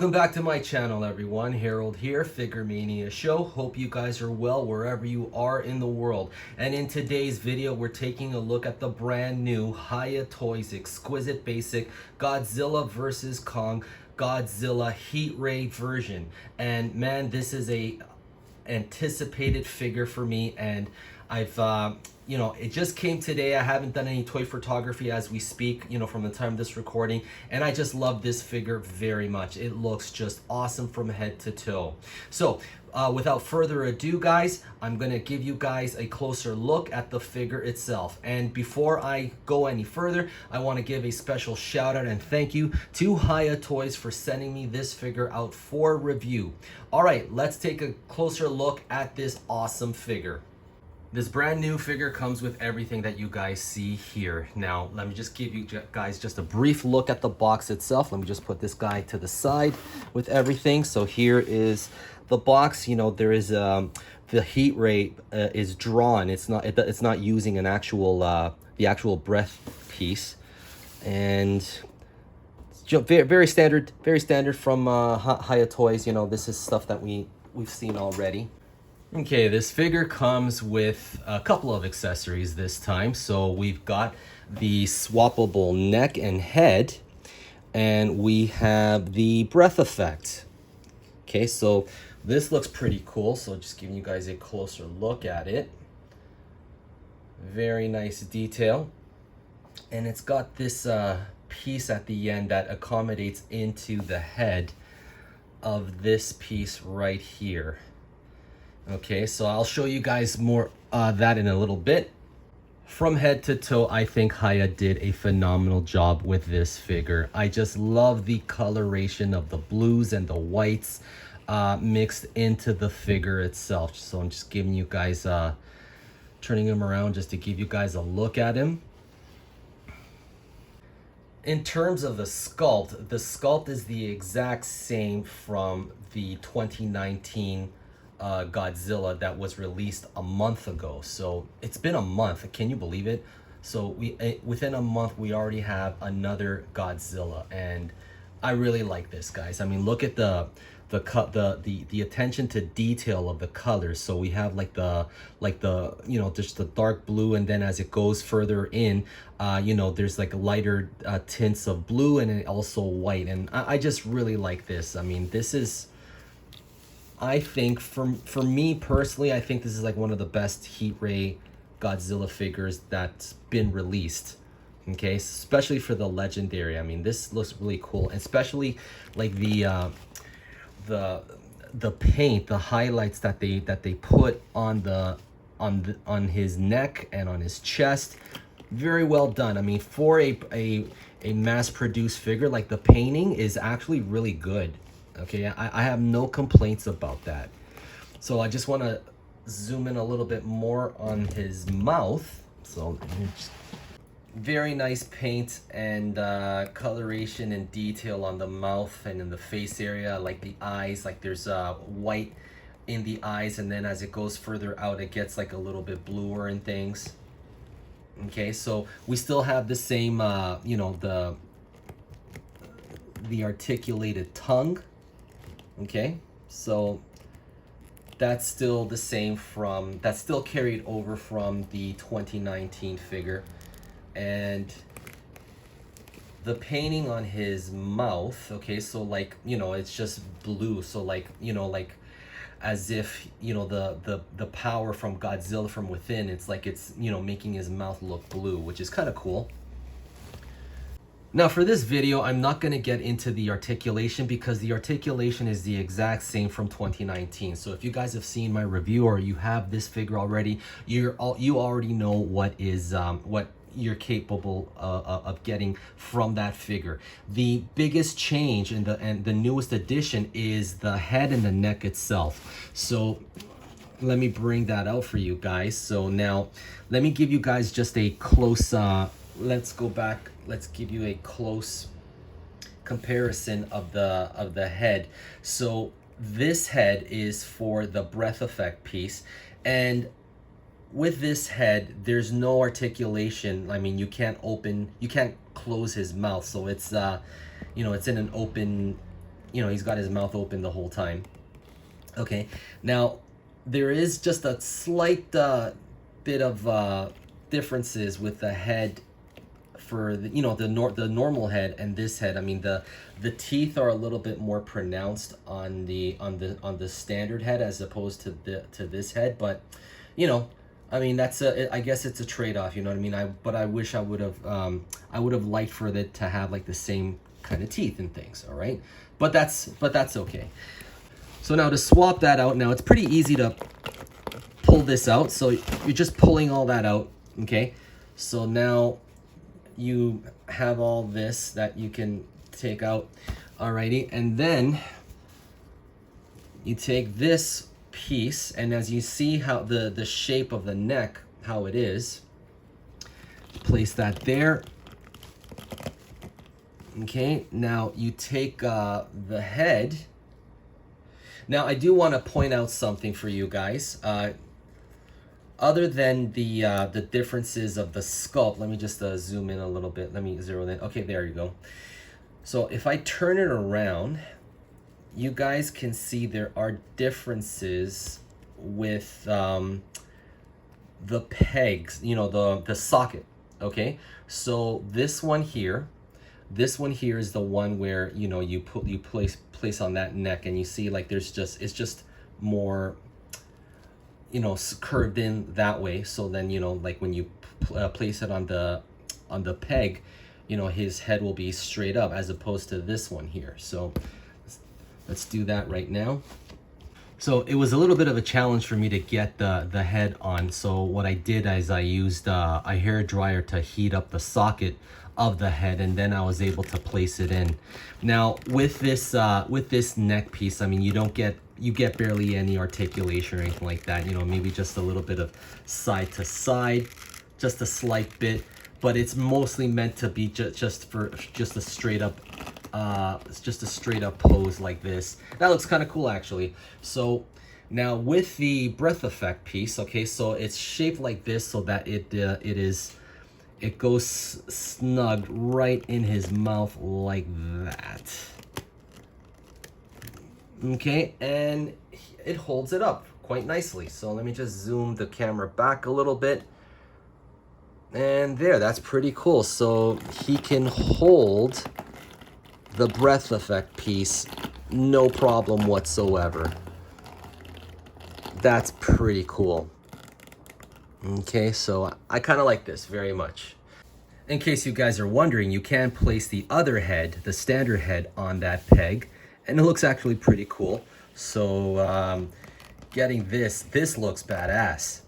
Welcome back to my channel, everyone. Harold here, Figure Mania Show. Hope you guys are well wherever you are in the world. And in today's video, we're taking a look at the brand new Hiya Toys Exquisite Basic Godzilla vs. Kong Godzilla Heat Ray version. And man, this is a anticipated figure for me, and I've it just came today. I haven't done any toy photography as we speak, from the time of this recording, and I just love this figure very much. It looks just awesome from head to toe. So without further ado, guys, I'm gonna give you guys a closer look at the figure itself. And before I go any further, I want to give a special shout out and thank you to Hiya Toys for sending me this figure out for review. All right, let's take a closer look at this awesome figure. This brand new figure comes with everything that you guys see here. Now, let me just give you guys just a brief look at the box itself. Let me just put this guy to the side with everything. So here is the box. There is the heat ray is drawn. It's not using an actual the actual breath piece, and very standard from Hiya Toys. This is stuff that we've seen already. Okay, this figure comes with a couple of accessories this time. So we've got the swappable neck and head, and we have the breath effect. Okay, so this looks pretty cool. So just giving you guys a closer look at it. Very nice detail. And it's got this piece at the end that accommodates into the head of this piece right here. Okay, so I'll show you guys more that in a little bit. From head to toe, I think Hiya did a phenomenal job with this figure. I just love the coloration of the blues and the whites mixed into the figure itself. So I'm just giving you guys, turning him around just to give you guys a look at him. In terms of the sculpt is the exact same from the 2019 Godzilla that was released a month ago. So it's been a month. Can you believe it? So within a month we already have another Godzilla, and I really like this, guys. I mean, look at the attention to detail of the colors. So we have like the just the dark blue, and then as it goes further in, there's like lighter tints of blue, and then also white. And I just really like this. I mean, this is, I think, for me personally, I think this is like one of the best heat ray Godzilla figures that's been released. Okay, especially for the legendary. I mean, this looks really cool, especially like the paint, the highlights that they put on his neck and on his chest. Very well done. I mean, for a mass-produced figure, like, the painting is actually really good. Okay, I have no complaints about that. So I just want to zoom in a little bit more on his mouth. So very nice paint and coloration and detail on the mouth and in the face area, like the eyes. Like there's white in the eyes, and then as it goes further out, it gets like a little bit bluer and things. Okay, so we still have the same, the articulated tongue. Okay, so that's still the same that's still carried over from the 2019 figure. And the painting on his mouth, okay, so like, it's just blue. So like, like as if, the power from Godzilla from within, it's like it's, making his mouth look blue, which is kind of cool. Now for this video, I'm not going to get into the articulation because the articulation is the exact same from 2019. So if you guys have seen my review or you have this figure already, you already know what you're capable of getting from that figure. The biggest change and the newest addition is the head and the neck itself. So let me bring that out for you guys. So now let me give you guys just a close let's go back. Let's give you a close comparison of the head. So this head is for the breath effect piece, and with this head there's no articulation. I mean, you can't close his mouth, so it's it's in an open you know, he's got his mouth open the whole time. Okay, now there is just a slight bit of differences with the head for the, you know, the normal head and this head. I mean, the teeth are a little bit more pronounced on the standard head as opposed to this head, but you know, I mean, that's I guess it's a trade-off, you know what I mean? But I wish I would have liked for it to have like the same kind of teeth and things, all right? But that's okay. So now to swap that out, now it's pretty easy to pull this out. So you're just pulling all that out, okay? So now you have all this that you can take out, alrighty? And then you take this piece, and as you see how the shape of the neck, how it is, place that there. Okay, now you take the head. Now I do want to point out something for you guys. Other than the differences of the sculpt, let me just zoom in a little bit. Let me zero in. Okay, there you go. So if I turn it around, you guys can see there are differences with the pegs, you know, the socket. Okay, so this one here is the one where, you know, you place on that neck, and you see like it's just more, you know, curved in that way. So then, you know, like when you place it on the peg, you know, his head will be straight up as opposed to this one here. So let's do that right now. So it was a little bit of a challenge for me to get the head on. So what I did is I used a hair dryer to heat up the socket of the head, and then I was able to place it in. Now with this neck piece, I mean, you get barely any articulation or anything like that. You know, maybe just a little bit of side to side, just a slight bit, but it's mostly meant to be just a straight up pose like this. That looks kind of cool actually. So now with the breath effect piece, okay, so it's shaped like this so that it goes snug right in his mouth like that. Okay, and it holds it up quite nicely. So let me just zoom the camera back a little bit. And there, that's pretty cool. So he can hold the breath effect piece no problem whatsoever. That's pretty cool. Okay, so I kind of like this very much. In case you guys are wondering, you can place the other head, the standard head, on that peg, and it looks actually pretty cool. So getting this looks badass.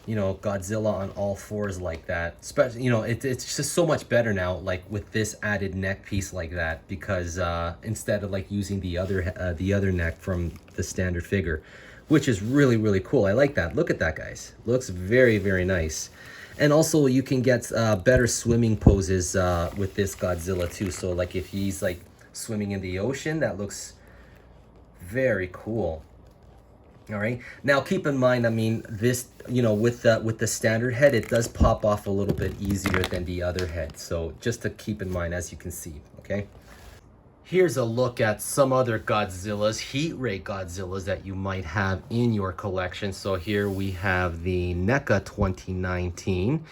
You know, Godzilla on all fours like that. Especially, you know, it's just so much better now, like with this added neck piece like that, because instead of like using the other neck from the standard figure, which is really, really cool. I like that. Look at that, guys. Looks very, very nice. And also you can get better swimming poses with this Godzilla too. So like if he's like swimming in the ocean, that looks very cool. All right, now keep in mind, I mean, this, you know, with the standard head, it does pop off a little bit easier than the other head. So just to keep in mind, as you can see, okay? Here's a look at some other Godzillas, heat ray Godzillas that you might have in your collection. So here we have the NECA 2019,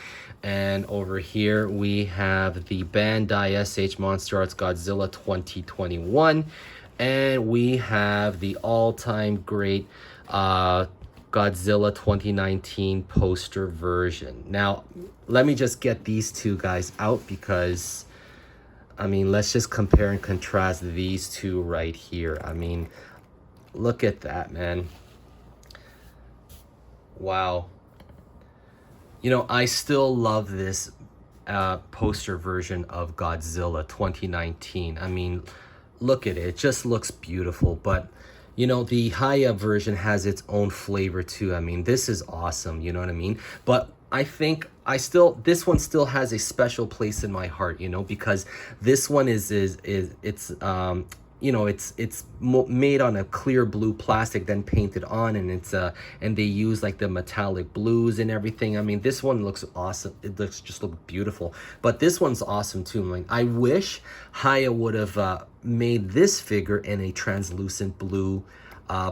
and over here we have the Bandai SH Monster Arts Godzilla 2021, and we have the all-time great Godzilla 2019 poster version. Now, let me just get these two guys out because, I mean, let's just compare and contrast these two right here. I mean, look at that, man. Wow. You know, I still love this poster version of Godzilla 2019. I mean, look at it. It just looks beautiful, but you know, the Hiya version has its own flavor too. I mean, this is awesome, you know what I mean? But I think this one still has a special place in my heart, you know, because this one it's you know, it's made on a clear blue plastic, then painted on, and it's and they use like the metallic blues and everything. I mean, this one looks awesome. It looks just look beautiful, but this one's awesome too. Like, I wish Hiya would have made this figure in a translucent blue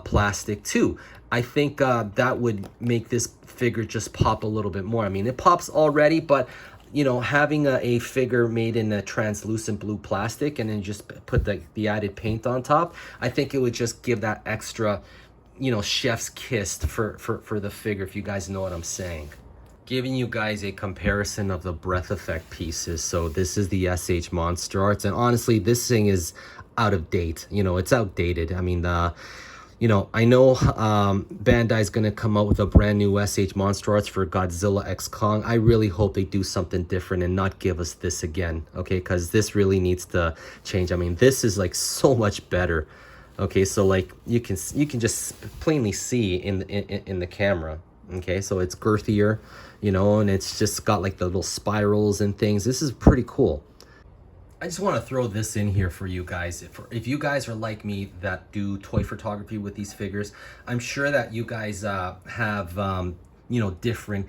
plastic too. I think that would make this figure just pop a little bit more. I mean, it pops already, but you know, having a figure made in a translucent blue plastic and then just put the added paint on top, I think it would just give that extra, you know, chef's kiss for the figure, if you guys know what I'm saying. Giving you guys a comparison of the breath effect pieces. So this is the SH Monster Arts, and honestly, this thing is out of date. You know, it's outdated. I mean, you know, I know Bandai's gonna come out with a brand new SH Monster Arts for Godzilla X Kong. I really hope they do something different and not give us this again, okay? Because this really needs to change. I mean, this is like so much better. Okay, so like you can just plainly see in the camera. Okay, so it's girthier, you know, and it's just got like the little spirals and things. This is pretty cool. I just want to throw this in here for you guys. If you guys are like me that do toy photography with these figures, I'm sure that you guys have you know, different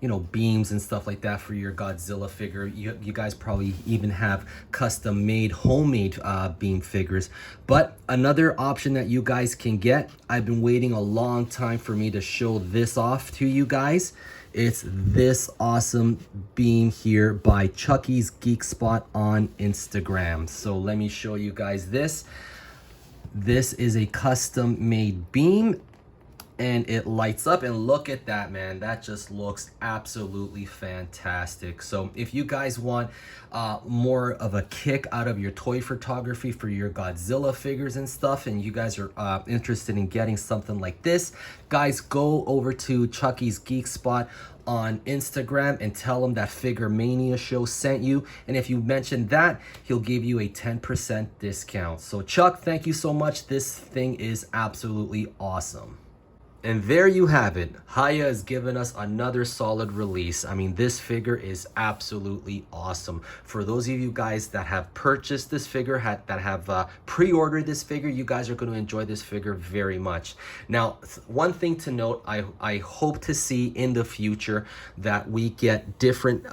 you know, beams and stuff like that for your Godzilla figure. You guys probably even have custom made homemade beam figures. But another option that you guys can get, I've been waiting a long time for me to show this off to you guys. It's this awesome beam here by Chuckys Geek Spot on Instagram. So let me show you guys this. This is a custom made beam, and it lights up, and look at that, man. That just looks absolutely fantastic. So if you guys want more of a kick out of your toy photography for your Godzilla figures and stuff, and you guys are interested in getting something like this, guys, go over to Chuckys Geek Spot on Instagram and tell him that Figure Mania Show sent you, and if you mention that, he'll give you a 10% discount. So Chuck, thank you so much. This thing is absolutely awesome. And there you have it. Hiya has given us another solid release. I mean, this figure is absolutely awesome. For those of you guys that have purchased this figure, that have pre-ordered this figure, you guys are going to enjoy this figure very much. Now, one thing to note, I hope to see in the future that we get different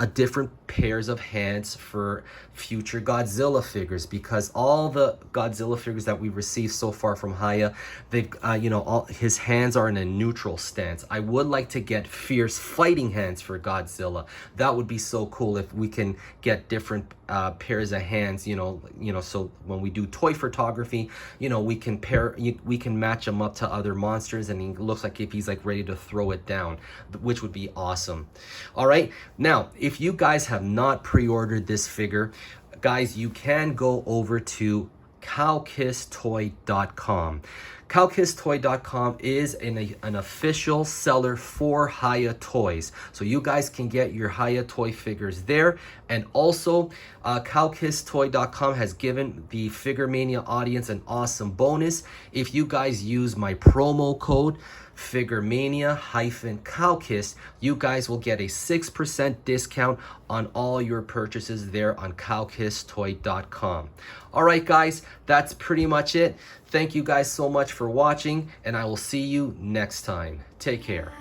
pairs of hands for future Godzilla figures, because all the Godzilla figures that we've received so far from Hiya, they've you know, all his hands are in a neutral stance. I would like to get fierce fighting hands for Godzilla. That would be so cool if we can get different pairs of hands, you know, so when we do toy photography, you know, we can match him up to other monsters, and he looks like if he's like ready to throw it down, which would be awesome. All right, now if you guys have not pre-ordered this figure, guys, you can go over to cowkisstoy.com. Cowkisstoy.com is an official seller for Hiya toys, so you guys can get your Hiya toy figures there. And also cowkisstoy.com has given the Figure Mania audience an awesome bonus. If you guys use my promo code FigureMania-Cowkiss, you guys will get a 6% discount on all your purchases there on cowkisstoy.com. All right, guys, that's pretty much it. Thank you guys so much for watching, and I will see you next time. Take care.